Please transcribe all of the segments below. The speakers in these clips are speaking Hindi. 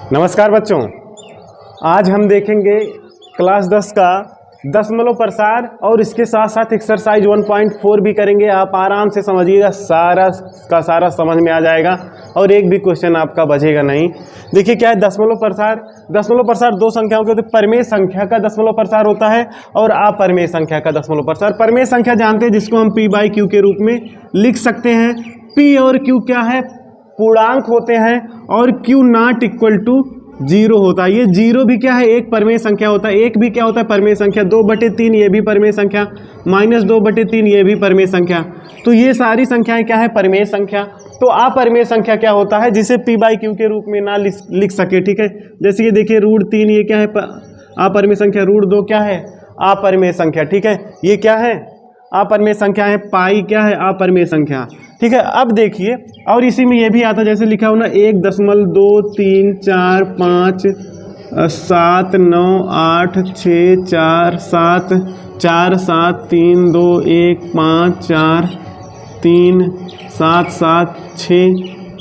नमस्कार बच्चों, आज हम देखेंगे क्लास 10 का दशमलव प्रसार और इसके साथ साथ एक्सरसाइज 1.4 भी करेंगे। आप आराम से समझिएगा, सारा का सारा समझ में आ जाएगा और एक भी क्वेश्चन आपका बचेगा नहीं। देखिए क्या है दशमलव प्रसार। दशमलव प्रसार दो संख्याओं के होते हैं, परिमेय संख्या का दशमलव प्रसार होता है और अपरिमेय संख्या का दशमलव प्रसार। परिमेय संख्या जानते हैं जिसको हम p/q के रूप में लिख सकते हैं। p और q क्या है, पूर्णांक होते हैं और q नॉट इक्वल टू 0 होता है। ये 0 भी क्या है, एक परिमेय संख्या होता है। एक भी क्या होता है, परिमेय संख्या। 2/3 ये भी परिमेय संख्या, -2/3 ये भी परिमेय संख्या। तो ये सारी संख्याएं क्या है, परिमेय संख्या। तो अपरिमेय संख्या क्या होता है, जिसे p/q के रूप में ना लिख सके। ठीक है, जैसे ये देखिए √3 ये क्या है, अपरिमेय संख्या। √2 क्या है, अपरिमेय संख्या। ठीक है, ये क्या है, अपरिमेय संख्या है। पाई क्या है, अपरिमेय संख्या। ठीक है, अब देखिए और इसी में ये भी आता है, जैसे लिखा हो ना 1, 2, 3, 4, 5, 7, 9, 8, 6, 4, 7, 3, 2, 1, 5, 4, 3, 7, 7, 6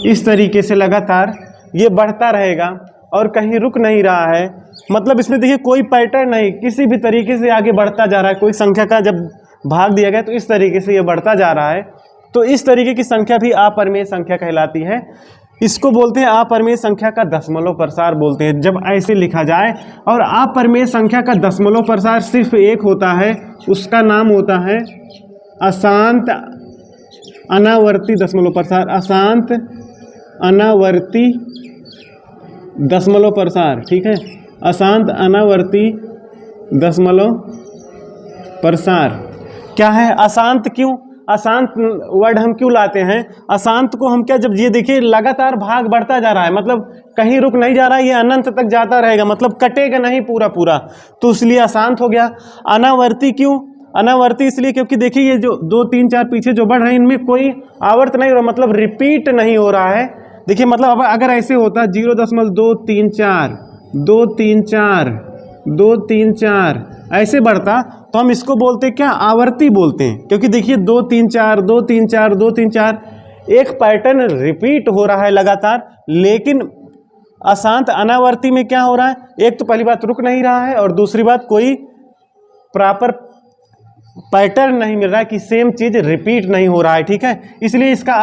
इस तरीके से लगातार ये बढ़ता रहेगा और कहीं रुक नहीं रहा है। मतलब इसमें देखिए कोई पैटर्न नहीं, किसी भी तरीके से आगे बढ़ता जा रहा है। कोई संख्या का जब भाग दिया गया तो इस तरीके से ये बढ़ता जा रहा है। तो इस तरीके की संख्या भी अपरिमेय संख्या कहलाती है। इसको बोलते हैं अपरिमेय संख्या का दशमलव प्रसार बोलते हैं, जब ऐसे लिखा जाए। और अपरिमेय संख्या का दशमलव प्रसार सिर्फ एक होता है, उसका नाम होता है अशांत अनावर्ती दशमलव प्रसार। अशांत अनावर्ती दशमलव प्रसार। ठीक है, अशांत अनावर्ती दशमलव प्रसार क्या है। अशांत क्यों, अशांत वर्ड हम क्यों लाते हैं, अशांत को हम क्या, जब ये देखिए लगातार भाग बढ़ता जा रहा है, मतलब कहीं रुक नहीं जा रहा है, ये अनंत तक जाता रहेगा, मतलब कटेगा नहीं पूरा पूरा, तो इसलिए अशांत हो गया। अनावर्ती क्यों, अनावर्ती इसलिए क्योंकि देखिए ये जो 2, 3, 4 पीछे जो बढ़ रहे हैं इनमें कोई आवर्त नहीं हो रहा, मतलब रिपीट नहीं हो रहा है। देखिए मतलब अब अगर ऐसे होता 0.234 2, 3, 4 2, 3, 4 ऐसे बढ़ता तो हम इसको बोलते क्या, आवर्ती बोलते हैं। क्योंकि देखिए 2, 3, 4 2, 3, 4 2, 3, 4 एक पैटर्न रिपीट हो रहा है लगातार। लेकिन अशांत अनावर्ती में क्या हो रहा है, एक तो पहली बात रुक नहीं रहा है और दूसरी बात कोई प्रॉपर पैटर्न नहीं मिल रहा है कि सेम चीज रिपीट नहीं हो रहा है। ठीक है, इसलिए इसका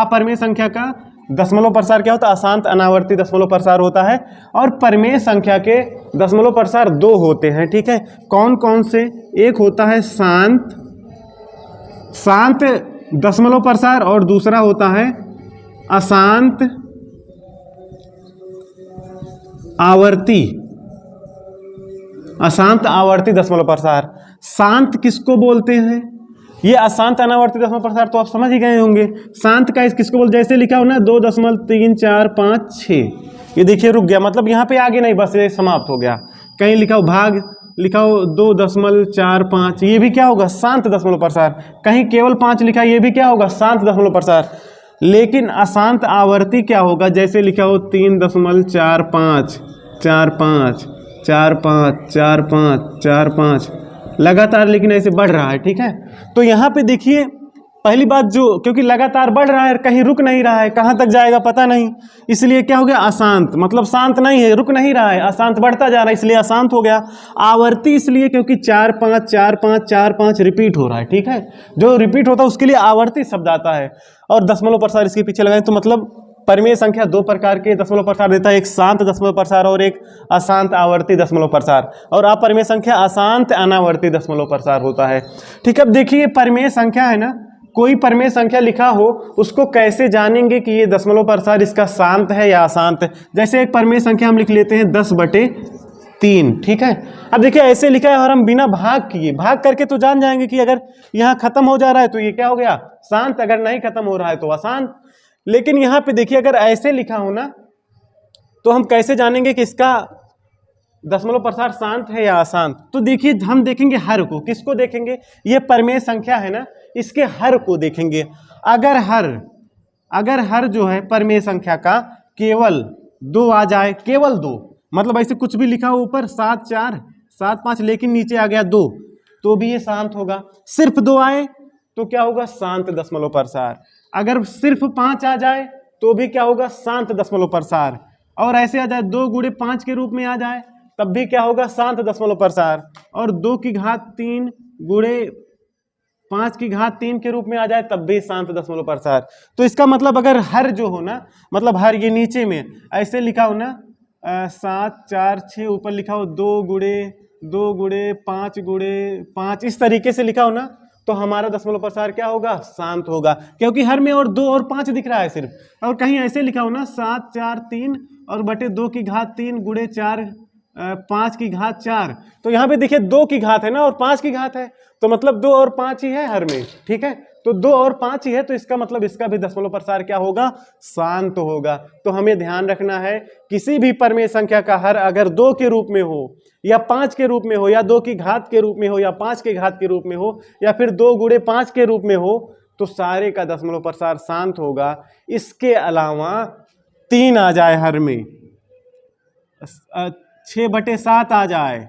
अपरिमेय संख्या का दशमलव प्रसार क्या होता है, अशांत अनावर्ती दशमलव प्रसार होता है। और परिमेय संख्या के दशमलव प्रसार 2 होते हैं। ठीक है, कौन कौन से, एक होता है शांत दशमलव प्रसार और दूसरा होता है अशांत आवर्ती, अशांत आवर्ती दशमलव प्रसार। शांत किसको बोलते हैं, ये अशांत अनावर्ती दशमलव प्रसार तो आप समझ ही गए होंगे। शांत का किसको बोल, जैसे लिखा हो ना 2.345 ये देखिए रुक गया, मतलब यहाँ पे आगे नहीं, बस ये समाप्त हो गया। कहीं लिखा हो भाग, लिखा हो 2.45 ये भी क्या होगा, शांत दशमलव प्रसार। कहीं केवल 5 लिखा, ये भी क्या होगा, शांत दशमलव प्रसार। लेकिन अशांत आवर्ती क्या होगा, जैसे लिखा हो 3.45 45 45 45 45 लगातार, लेकिन ऐसे बढ़ रहा है। ठीक है, तो यहाँ पे देखिए पहली बात जो, क्योंकि लगातार बढ़ रहा है, कहीं रुक नहीं रहा है, कहाँ तक जाएगा पता नहीं, इसलिए क्या हो गया, अशांत। मतलब शांत नहीं है, रुक नहीं रहा है, अशांत बढ़ता जा रहा है, इसलिए अशांत हो गया। आवर्ती इसलिए क्योंकि 4 5 4 5 4 5 रिपीट हो रहा है। ठीक है, जो रिपीट होता है उसके लिए आवर्ती शब्द आता है। और दशमलव प्रसार इसके पीछे लगाए तो मतलब परिमेय संख्या 2 प्रकार के दशमलव प्रसार देता है, एक शांत दशमलव प्रसार और एक अशांत आवर्ती दशमलव प्रसार। और अपरिमेय संख्या अशांत अनावर्ती दशमलव प्रसार होता है। ठीक है, अब देखिए परिमेय संख्या है ना, कोई परिमेय संख्या लिखा हो उसको कैसे जानेंगे कि ये दशमलव प्रसार इसका शांत है या अशांत है। जैसे एक परिमेय संख्या हम लिख लेते हैं 10/3। ठीक है, अब देखिए ऐसे लिखा है और हम बिना भाग किए, भाग करके तो जान जाएंगे कि अगर यहाँ खत्म हो जा रहा है तो ये क्या हो गया, शांत, अगर नहीं खत्म हो रहा है तो अशांत। लेकिन यहाँ पे देखिए अगर ऐसे लिखा हो ना तो हम कैसे जानेंगे कि इसका दशमलव प्रसार शांत है या अशांत। तो देखिए हम देखेंगे हर को, किसको देखेंगे, ये परिमेय संख्या है ना, इसके हर को देखेंगे। अगर हर जो है परिमेय संख्या का केवल 2 आ जाए, केवल 2, मतलब ऐसे कुछ भी लिखा हो ऊपर 7 4 7 5 लेकिन नीचे आ गया 2, तो भी ये शांत होगा। सिर्फ 2 आए तो क्या होगा, शांत दशमलव प्रसार। अगर सिर्फ 5 आ जाए तो भी क्या होगा, शांत दशमलव प्रसार। और ऐसे आ जाए 2 गुणे 5 के रूप में आ जाए तब भी क्या होगा, शांत दशमलव प्रसार। और 2 की घात 3 गुणे 5 की घात 3 के रूप में आ जाए तब भी शांत दशमलव प्रसार। तो इसका मतलब अगर हर जो हो ना, मतलब हर ये नीचे में ऐसे लिखा हो ना 7 4 6 ऊपर लिखा हो 2 गुणे 5 गुणे 5 इस तरीके से लिखा हो ना, तो हमारा दशमलव प्रसार क्या होगा, शांत होगा, क्योंकि हर में और 2 और 5 दिख रहा है सिर्फ। और कहीं ऐसे लिखा हो ना 7 4 3 और बटे 2 की घात 3 गुणे 4 5 की घात 4, तो यहाँ पे देखिए 2 की घात है ना और 5 की घात है, तो मतलब 2 और 5 ही है हर में, ठीक है। तो 2 और 5 ही है, तो इसका मतलब इसका भी दशमलव प्रसार क्या होगा, शांत होगा। तो हमें ध्यान रखना है किसी भी परमेय संख्या का हर अगर 2 के रूप में हो या 5 के रूप में हो या 2 की घात के रूप में हो या 5 के घात के रूप में हो या फिर 2 गुणे 5 के रूप में हो, तो सारे का दशमलव प्रसार शांत होगा। इसके अलावा 3 आ जाए हर में, 6/7 आ जाए,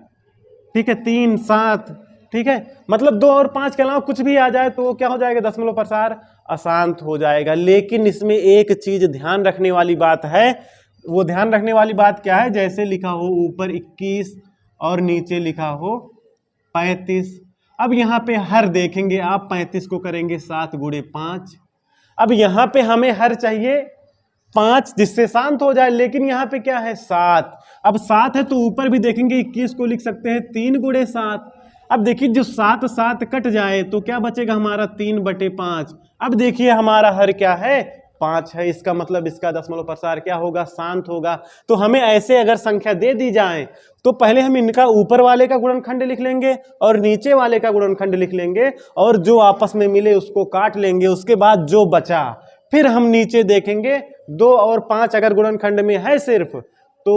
ठीक है, 3 7, ठीक है, मतलब 2 और 5 के अलावा कुछ भी आ जाए तो क्या हो जाएगा, दशमलव प्रसार अशांत हो जाएगा। लेकिन इसमें एक चीज ध्यान रखने वाली बात है, वो ध्यान रखने वाली बात क्या है, जैसे लिखा हो ऊपर 21 और नीचे लिखा हो 35। अब यहाँ पे हर देखेंगे आप, 35 को करेंगे 7 गुणे 5। अब यहाँ पे हमें हर चाहिए 5 जिससे शांत हो जाए, लेकिन यहाँ पे क्या है 7। अब 7 है तो ऊपर भी देखेंगे 21 को लिख सकते हैं 3 गुणे 7। अब देखिए जो 7 7 कट जाए तो क्या बचेगा हमारा 3/5। अब देखिए हमारा हर क्या है 5 है, इसका मतलब इसका दशमलव प्रसार क्या होगा, शांत होगा। तो हमें ऐसे अगर संख्या दे दी जाए तो पहले हम इनका ऊपर वाले का गुणनखंड लिख लेंगे और नीचे वाले का गुणनखंड लिख लेंगे और जो आपस में मिले उसको काट लेंगे। उसके बाद जो बचा फिर हम नीचे देखेंगे 2 और 5 अगर गुणनखंड में है सिर्फ, तो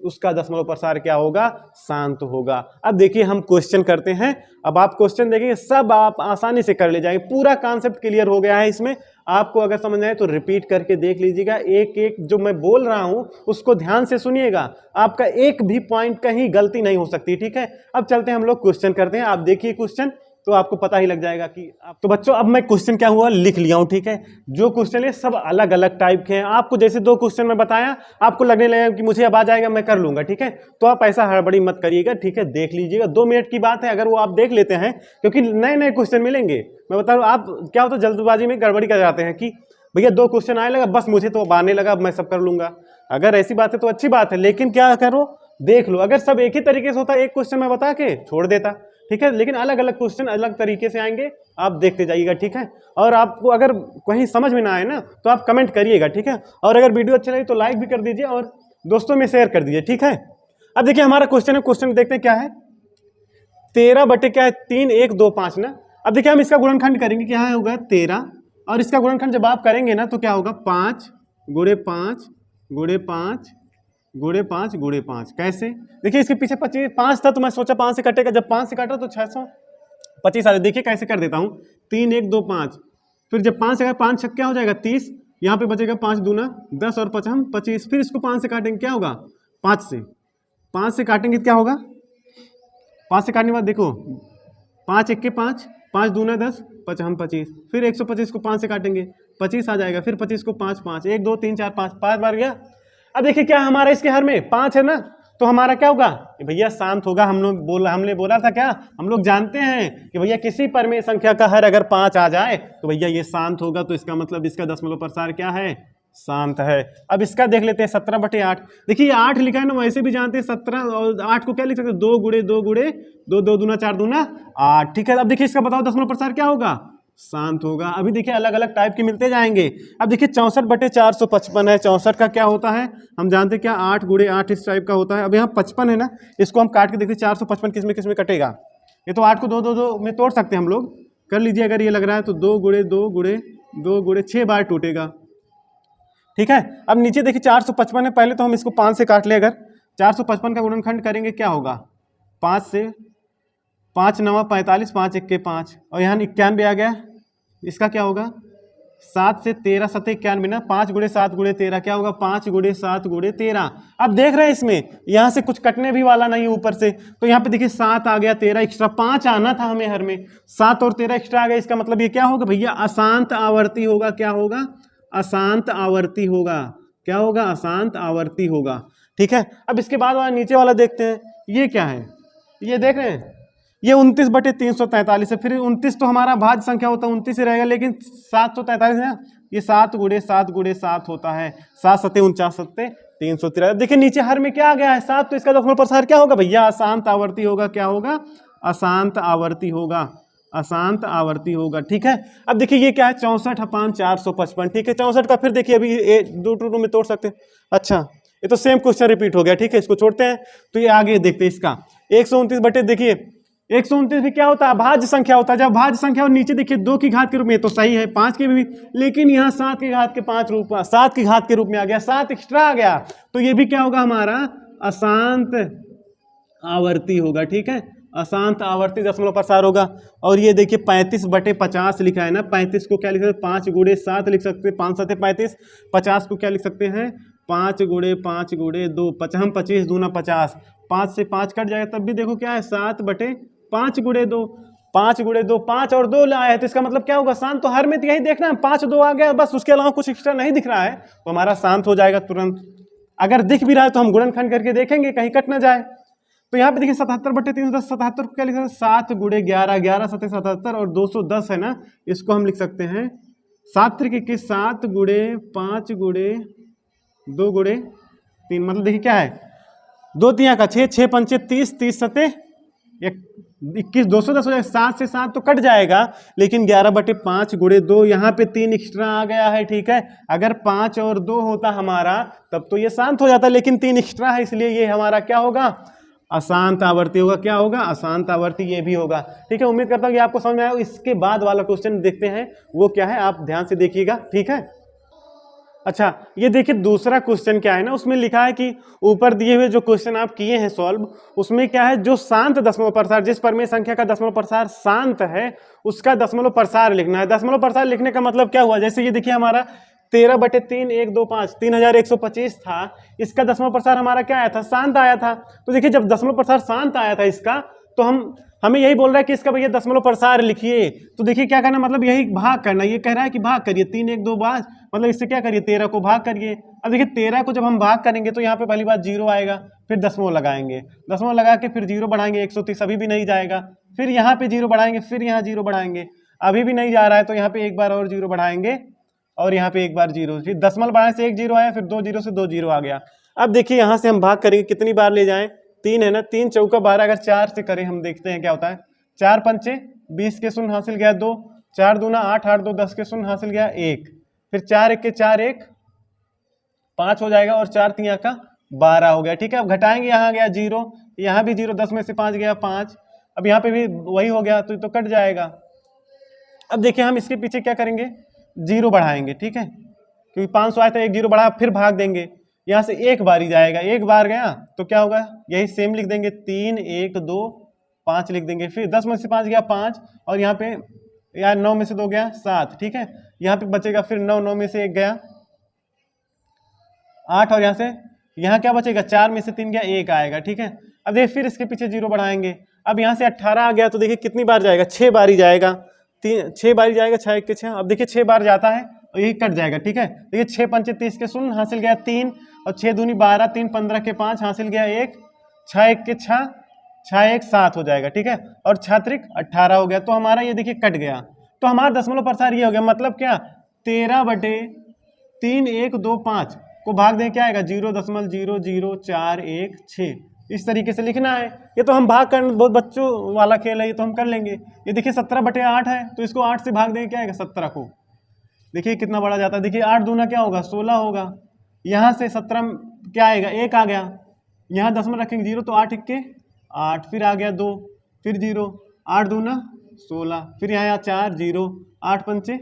उसका दशमलव प्रसार क्या होगा, शांत होगा। अब देखिए हम क्वेश्चन करते हैं। अब आप क्वेश्चन देखिए, सब आप आसानी से कर ले जाएंगे, पूरा कॉन्सेप्ट क्लियर हो गया है इसमें। आपको अगर समझ आए तो रिपीट करके देख लीजिएगा, एक एक जो मैं बोल रहा हूं उसको ध्यान से सुनिएगा, आपका एक भी पॉइंट कहीं गलती नहीं हो सकती, ठीक है। अब चलते हैं हम लोग क्वेश्चन करते हैं। आप देखिए क्वेश्चन तो आपको पता ही लग जाएगा कि तो बच्चों अब मैं क्वेश्चन क्या हुआ लिख लिया हूं, ठीक है। जो क्वेश्चन है सब अलग अलग टाइप के हैं। आपको जैसे 2 क्वेश्चन में बताया, आपको लगने लगेगा कि मुझे अब आ जाएगा मैं कर लूंगा, ठीक है। तो आप ऐसा हड़बड़ी मत करिएगा, ठीक है, देख लीजिएगा, 2 मिनट की बात है, अगर वो आप देख लेते हैं, क्योंकि नए नए क्वेश्चन मिलेंगे। मैं बता रहा हूँ, आप क्या होता है जल्दबाजी में गड़बड़ी कर जाते हैं कि भैया 2 क्वेश्चन आने लगा, बस मुझे तो आने लगा, मैं सब कर लूंगा। अगर ऐसी बात है तो अच्छी बात है, लेकिन क्या करो देख लो। अगर सब एक ही तरीके से होता, एक क्वेश्चन में बता के छोड़ देता, ठीक है, लेकिन अलग अलग क्वेश्चन अलग तरीके से आएंगे, आप देखते जाइएगा, ठीक है। और आपको अगर कहीं समझ में ना आए ना तो आप कमेंट करिएगा, ठीक है। और अगर वीडियो अच्छा लगे तो लाइक भी कर दीजिए और दोस्तों में शेयर कर दीजिए, ठीक है। अब देखिए हमारा क्वेश्चन है, क्वेश्चन देखते हैं क्या है, 13 बटे क्या है 3 1 2 5 ना। अब देखिए हम इसका गुणनखंड करेंगे, क्या होगा 13, और इसका गुणनखंड जब आप करेंगे ना तो क्या होगा 5 गुणे 5 गुणे 5 गुणे 5 गुणे 5। कैसे, देखिए इसके पीछे 5 था तो मैं सोचा 5 से कटेगा, जब 5 से काटा तो 625 आ रहा। देखिए कैसे कर देता हूँ, 3 1 2 5, फिर जब 5 से 5 छक्का होगा 30, यहाँ पे बचेगा 5 दूना 10 और 5 हम 25, फिर इसको 5 से काटेंगे क्या होगा 5 से काटेंगे क्या होगा, 5 से काटने के बाद देखो 5 1 के 5, 5 दूना 10, 5 हम 25, फिर 125 को 5 से काटेंगे 25 आ जाएगा, फिर 25 को 5 5 1 2 3 4 5 बार गया। अब देखिए क्या हमारा इसके हर में 5 है ना, तो हमारा क्या होगा भैया शांत होगा। हमने बोला था क्या, हम लोग जानते हैं कि भैया किसी परमेय संख्या का हर अगर 5 आ जाए तो भैया ये शांत होगा, तो इसका मतलब इसका दशमलव प्रसार क्या है, शांत है। अब इसका देख लेते हैं 17/8। देखिए 8 लिखा है ना, वैसे भी जानते हैं 17 और 8 को क्या लिख सकते हैं 2 गुणे 2 गुणे 2 2 दूना 4 दूना 8, ठीक है। अब देखिए इसका बताओ दशमलव प्रसार क्या होगा, शांत होगा। अभी देखिए अलग अलग टाइप के मिलते जाएंगे। अब देखिए 64/455 है, 64 का क्या होता है हम जानते हैं क्या 8 गुणे 8 इस टाइप का होता है। अब यहाँ 55 है ना, इसको हम काट के देखते हैं 455 किस में कटेगा, ये तो 8 को 2 2 2 में तोड़ सकते हैं हम लोग, कर लीजिए अगर ये लग रहा है तो 2 गुणे 2 गुणे 2 गुणे 6 बार टूटेगा, ठीक है। अब नीचे देखिए 455 है, पहले तो हम इसको 5 से काट ले, अगर 455 का गुणनखंड करेंगे क्या होगा 5 से, 5 9 45, 5 1 के 5, और यहाँ 91 आ गया, इसका क्या होगा 7 से 13 7 91 ना, 5 गुणे 7 गुणे 13 क्या होगा 5 गुणे 7 गुणे 13। अब देख रहे हैं इसमें यहाँ से कुछ कटने भी वाला नहीं ऊपर से, तो यहाँ पे देखिए 7 आ गया, 13 एक्स्ट्रा, 5 आना था हमें हर में, 7 और 13 एक्स्ट्रा आ गया। इसका मतलब ये क्या होगा भैया अशांत आवर्ती होगा, क्या होगा अशांत आवर्ती होगा, क्या होगा, अशांत आवर्ती होगा। ठीक है, अब इसके बाद वाला नीचे वाला देखते हैं, ये क्या है, ये देख रहे हैं, ये 29/343 है। फिर 29 तो हमारा भाज्य संख्या होता है, 29 ही रहेगा, लेकिन 743 है, ये 7 × 7 × 7 होता है, 7 × 7 = 49, 7 × 343। देखिए नीचे हर में क्या आ गया है, 7, तो इसका दशमलव प्रसार क्या होगा भैया, अशांत आवर्ती होगा। क्या होगा, अशांत आवर्ती होगा, अशांत आवर्ती होगा। ठीक है, अब देखिए ये क्या है, 64/455। ठीक है, 64 का फिर देखिए अभी 2 में तोड़ सकते हैं। अच्छा, ये तो सेम क्वेश्चन रिपीट हो गया। ठीक है, इसको छोड़ते हैं, तो ये आगे देखते हैं इसका 129 बटे, देखिए 129 भी क्या होता है, भाज्य संख्या होता है। जब भाज्य संख्या और नीचे देखिए 2 की घात के रूप में, तो सही है 5 के भी, लेकिन यहाँ 7 की घात के 5 रूप, 7 की घात के रूप में आ गया, 7 एक्स्ट्रा आ गया, तो ये भी क्या होगा हमारा, अशांत आवर्ती होगा। ठीक है, अशांत आवर्ती दशमलव प्रसार होगा। और ये देखिए 35/50 लिखा है ना, 35 को क्या लिख सकते हैं, 5 × 7 लिख सकते हैं, 5 × 7 = 35। 50 को क्या लिख सकते हैं, 5 × 5 × 2, 25 दूना 50, 5 से 5 कट जाएगा, तब भी देखो क्या है, 7/5 × 2, 5 × 2, 5 और 2 लाया है, तो इसका मतलब क्या होगा, शांत। तो हर में तो यही देखना है, 5 2 आ गया बस, उसके अलावा कुछ एक्स्ट्रा नहीं दिख रहा है, तो हमारा शांत हो जाएगा तुरंत। अगर दिख भी रहा है तो हम गुणनखंड करके देखेंगे कहीं कट ना जाए। तो यहाँ पे देखिए 77/310, 77 को क्या लिख सकते हैं, 7 × 11, 11 × 7 = 77, और 210 है ना, इसको हम लिख सकते हैं 7 × 21, 7 × 5 × 2 × 3, मतलब देखिए क्या है, 2 3 का 6, 6 5 30, 30 7 21, 210 हो जाएगा, 7 से 7 तो कट जाएगा, लेकिन 11/5 × 2, यहाँ पे 3 एक्स्ट्रा आ गया है। ठीक है, अगर 5 और 2 होता हमारा तब तो ये शांत हो जाता, लेकिन 3 एक्स्ट्रा है, इसलिए ये हमारा क्या होगा, अशांत आवर्ती होगा। क्या होगा, अशांत आवर्ती, ये भी होगा। ठीक है, उम्मीद करता हूँ कि आपको समझ में आया। इसके बाद वाला क्वेश्चन देखते हैं, वो क्या है, आप ध्यान से देखिएगा। ठीक है, अच्छा ये देखिए दूसरा क्वेश्चन क्या है ना, उसमें लिखा है कि ऊपर दिए हुए जो क्वेश्चन आप किए हैं सॉल्व, उसमें क्या है, जो शांत दशमलव प्रसार, जिस परमेय संख्या का दशमलव प्रसार शांत है, उसका दशमलव प्रसार लिखना है। दशमलव प्रसार लिखने का मतलब क्या हुआ, जैसे ये देखिए हमारा 13/3 1 2 5 3125 था, इसका दशमलव प्रसार हमारा क्या आया था, शांत आया था। तो देखिए जब दशमलव प्रसार शांत आया था इसका, तो हमें यही बोल रहा है कि इसका भैया दशमलव प्रसार लिखिए। तो देखिए क्या करना, मतलब यही भाग करना, ये कह रहा है कि भाग करिए 3 1 2 5, मतलब इससे क्या करिए, 13 को भाग करिए। अब देखिए 13 को जब हम भाग करेंगे तो यहाँ पे पहली बात 0 आएगा, फिर दशमलव लगाएंगे, दशमलव लगा के फिर 0 बढ़ाएंगे, 130 अभी भी नहीं जाएगा, फिर यहाँ पे 0 बढ़ाएंगे, फिर यहाँ 0 बढ़ाएंगे, अभी भी नहीं जा रहा है, तो यहाँ पे एक बार और 0 बढ़ाएंगे, और यहाँ पे एक बार 0, फिर दशमलव बढ़ाने से 1 0 आया, फिर 2 0 से 2 0 आ गया। अब देखिए यहाँ से हम भाग करेंगे, कितनी बार ले जाएं, 3 है ना, 3 चौका 12, अगर 4 से करें हम देखते हैं क्या होता है, 4 पंचे 20 के शून्य हासिल गया 2, 4 दूना 8, 8 2 10 के शून्य हासिल गया 1, फिर 4 1 के 4 1 5 हो जाएगा, और 4 3 का 12 हो गया। ठीक है, अब घटाएंगे, यहाँ गया 0, यहाँ भी 0, 10 में से 5 गया 5, अब यहाँ पे भी वही हो गया, तो कट जाएगा। अब देखिए हम इसके पीछे क्या करेंगे, 0 बढ़ाएंगे। ठीक है, क्योंकि 500 आया था, 1 0 बढ़ा, फिर भाग देंगे, यहाँ से एक बार ही जाएगा, एक बार गया तो क्या होगा, यही सेम लिख देंगे, 3 1 2 5 लिख देंगे, फिर 10 में से 5 गया 5, और यहाँ पे यार 9 में से 2 गया 7। ठीक है, यहाँ पे बचेगा फिर 9, 9 में से 1 गया 8, और यहाँ से यहाँ क्या बचेगा, 4 में से 3 गया 1 आएगा। ठीक है, अब देखिए फिर इसके पीछे 0 बढ़ाएंगे, अब यहाँ से 18 आ गया, तो देखिए कितनी बार जाएगा, 6 बार ही जाएगा, 6 बार ही जाएगा, 6 1 के 6, अब देखिए 6 बार जाता है, और यही कट जाएगा। ठीक है, देखिए 6 पंचे 30 के शून्य हासिल गया 3, और 6 दूनी 12, 3 15 के 5 हासिल गया 1, 6 1 के 6, 6 1 7 हो जाएगा। ठीक है, और 6 त्रिक 18 हो गया, तो हमारा ये देखिए कट गया, तो हमारा दशमलव प्रसार ये हो गया, मतलब क्या, 13/3 1 2 5 को भाग दें, क्या आएगा, 0.0041 इस तरीके से लिखना है। ये तो हम भाग कर, बहुत बच्चों वाला खेल है, ये तो हम कर लेंगे। ये देखिए 17/8 है, तो इसको 8 से भाग देंगे, क्या आएगा, 17 को, देखिए कितना बड़ा जाता है, देखिए 8 दूना क्या होगा, 16 होगा, यहाँ से 17 क्या आएगा, 1 आ गया, यहाँ दशमलव रखेंगे 0, तो 8 1 के 8, फिर आ गया 2, फिर 0, 8 दूना 16, फिर यहाँ 4 0, 8 पंचे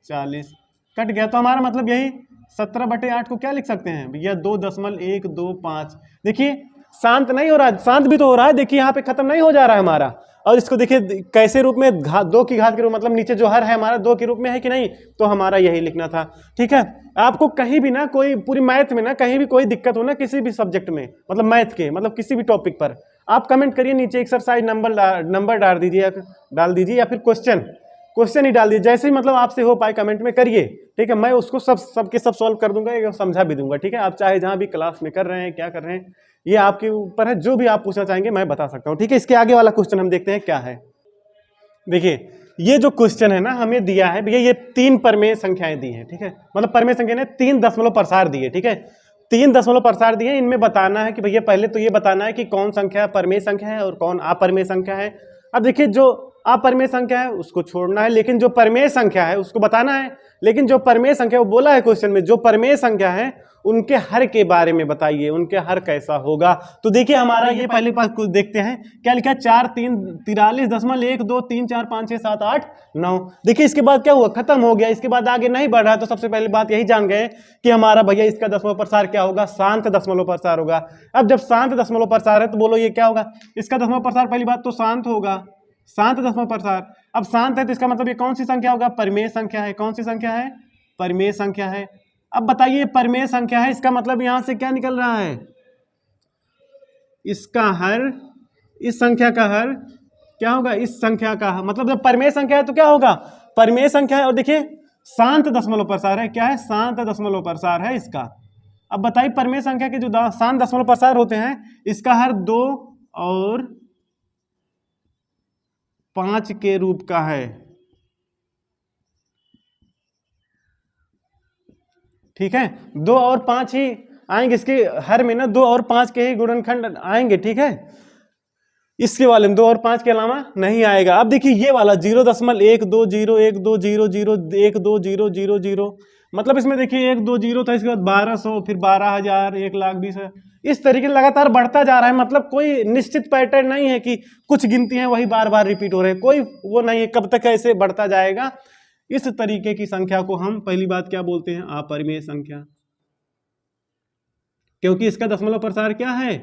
40, कट गया। तो हमारा मतलब यही 17/8 को क्या लिख सकते हैं भैया, 2.125। देखिए शांत नहीं हो रहा है, शांत भी तो हो रहा है, देखिए यहाँ पे खत्म नहीं हो जा रहा है हमारा। और इसको देखिए कैसे रूप में, 2 की घात के रूप, मतलब नीचे जो हर है हमारा 2 के रूप में है कि नहीं, तो हमारा यही लिखना था। ठीक है, आपको कहीं भी ना, कोई पूरी मैथ में ना कहीं भी कोई दिक्कत हो ना, किसी भी सब्जेक्ट में, मतलब मैथ के, मतलब किसी भी टॉपिक पर, आप कमेंट करिए नीचे, एक्सरसाइज नंबर डाल दीजिए या फिर क्वेश्चन क्वेश्चन ही डाल दिए, जैसे ही मतलब आपसे हो पाए कमेंट में करिए, ठीक है, मैं उसको सबके सब सॉल्व कर दूंगा, ये समझा भी दूंगा, ठीक है। आप चाहे जहां भी क्लास में कर रहे हैं, क्या कर रहे हैं, ये आपके ऊपर है, जो भी आप पूछना चाहेंगे मैं बता सकता हूँ, ठीक है। इसके आगे वाला क्वेश्चन हम देखते हैं क्या है। देखिए ये जो क्वेश्चन है ना हमें दिया है भैया, ये 3 परमेय संख्याएं दी हैं, ठीक है, मतलब परमेय संख्या ने 3 दशमलव प्रसार दिए, ठीक है, 3 दशमलव प्रसार दिए। इनमें बताना है कि भैया पहले तो ये बताना है कि कौन संख्या परमेय संख्या है और कौन अपरमेय संख्या है। अब देखिए जो अपरमेय संख्या है उसको छोड़ना है, लेकिन जो परमेय संख्या है उसको बताना है। लेकिन जो परमेय संख्या, वो बोला है क्वेश्चन में, जो परमेय संख्या है उनके हर के बारे में बताइए, उनके हर कैसा होगा। तो देखिए हमारा ये पहले पास कुछ देखते हैं क्या लिखा है, 4 3 43.1 2 3 4 5 6 7 8 9। देखिए इसके बाद क्या हुआ, खत्म हो गया, इसके बाद आगे नहीं बढ़ रहा। तो सबसे पहली बात यही जान गए कि हमारा भैया इसका दशमलव प्रसार क्या होगा, शांत दशमलव प्रसार होगा। अब जब शांत दशमलव प्रसार है तो बोलो ये क्या होगा, इसका दशमलव प्रसार पहली बात तो शांत होगा, शांत दशमलव प्रसार। अब शांत है तो इसका मतलब ये कौन सी संख्या होगा, परमेय संख्या है। कौन सी संख्या है, परमेय संख्या है। अब बताइए परमेय संख्या है, इसका मतलब यहां से क्या निकल रहा है, इसका हर, इस संख्या का हर क्या होगा, इस संख्या का, मतलब जब परमेय संख्या है तो क्या होगा, परमेय संख्या है। और देखिए शांत दशमलव प्रसार है, क्या है, शांत दशमलव प्रसार है इसका। अब बताइए परमेय संख्या के जो शांत दशमलव प्रसार होते हैं, इसका हर 2 और 5 के रूप का है, ठीक है, 2 और 5 ही आएंगे इसके हर में ना, 2 और 5 के ही गुणनखंड आएंगे, ठीक है। इसके वाले में 2 और 5 के अलावा नहीं आएगा। अब देखिए ये वाला 0.120120000, मतलब इसमें देखिए 1 2 0 था, इसके बाद 1200, फिर 12,000, 1,20,000, इस तरीके लगातार बढ़ता जा रहा है। मतलब कोई निश्चित पैटर्न नहीं है कि कुछ गिनती है वही बार बार रिपीट हो रहे हैं, कोई वो नहीं है, कब तक ऐसे बढ़ता जाएगा। इस तरीके की संख्या को हम पहली बात क्या बोलते हैं, अपरिमेय संख्या, क्योंकि इसका दशमलव प्रसार क्या है,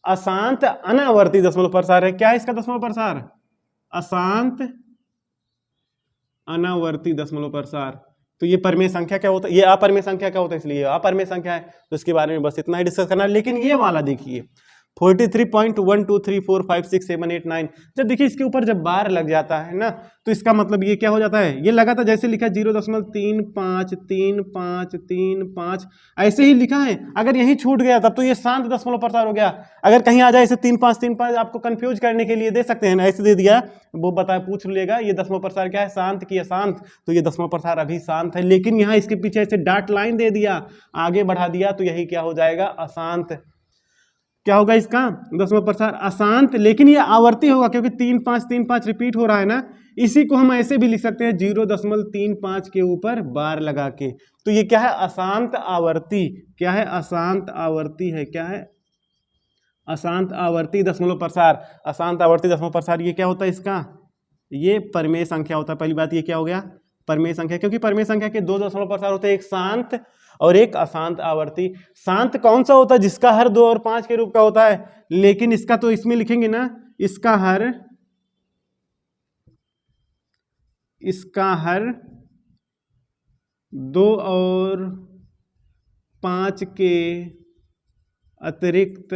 अशांत अनावर्ती दशमलव प्रसार है। क्या है इसका दशमलव प्रसार, अशांत अनावर्ती दशमलव प्रसार। तो ये परमेय संख्या क्या होता है, ये अपरमेय संख्या क्या होता है, इसलिए अपरमेय संख्या है। तो इसके बारे में बस इतना ही डिस्कस करना है। लेकिन ये वाला देखिए 43.123456789, जब देखिए इसके ऊपर जब बार लग जाता है ना, तो इसका मतलब ये क्या हो जाता है, ये लगातार जैसे लिखा है 0.353535 ऐसे ही लिखा है। अगर यही छूट गया तब तो ये शांत दशमलव प्रसार हो गया। अगर कहीं आ जाए इसे 3535 आपको कंफ्यूज करने के लिए दे सकते हैं ना, ऐसे दे दिया, वो बता पूछ लेगा ये दशमलव प्रसार क्या है, शांत की अशांत। तो ये दशमलव प्रसार अभी शांत है, लेकिन यहाँ इसके पीछे ऐसे डॉट लाइन दे दिया, आगे बढ़ा दिया, तो यही क्या हो जाएगा, अशांत। क्या होगा इसका दशमलव प्रसार, अशांत। लेकिन ये आवर्ती होगा क्योंकि 3535 रिपीट हो रहा है ना। इसी को हम ऐसे भी लिख सकते हैं 0.35 के ऊपर बार लगा के। तो ये क्या है, अशांत आवर्ती। क्या है, अशांत आवर्ती है। क्या है, अशांत आवर्ती दशमलव प्रसार। अशांत आवर्ती दशमलव प्रसार ये क्या होता है इसका, ये परमेय संख्या होता है। पहली बात ये क्या हो गया, परमेय संख्या, क्योंकि परमेय संख्या के 2 दशमलव प्रसार होते हैं, एक शांत और एक अशांत आवर्ती। शांत कौन सा होता है, जिसका हर 2 और 5 के रूप का होता है। लेकिन इसका तो इसमें लिखेंगे ना, इसका हर 2 और 5 के अतिरिक्त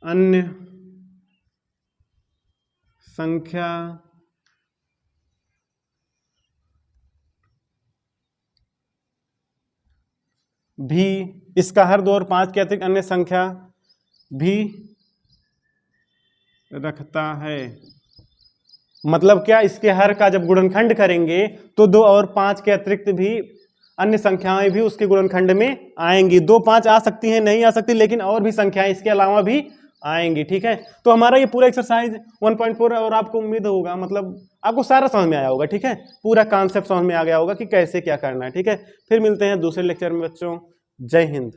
अन्य संख्या भी, इसका हर 2 और 5 के अतिरिक्त अन्य संख्या भी रखता है। मतलब क्या, इसके हर का जब गुणनखंड करेंगे तो 2 और 5 के अतिरिक्त भी अन्य संख्याएं भी उसके गुणनखंड में आएंगी। 2 5 आ सकती हैं, नहीं आ सकती, लेकिन और भी संख्याएं इसके अलावा भी आएंगी, ठीक है। तो हमारा ये पूरा एक्सरसाइज 1.4 और आपको उम्मीद होगा, मतलब आपको सारा समझ में आया होगा, ठीक है, पूरा कॉन्सेप्ट समझ में आ गया होगा कि कैसे क्या करना है, ठीक है। फिर मिलते हैं दूसरे लेक्चर में बच्चों, जय हिंद।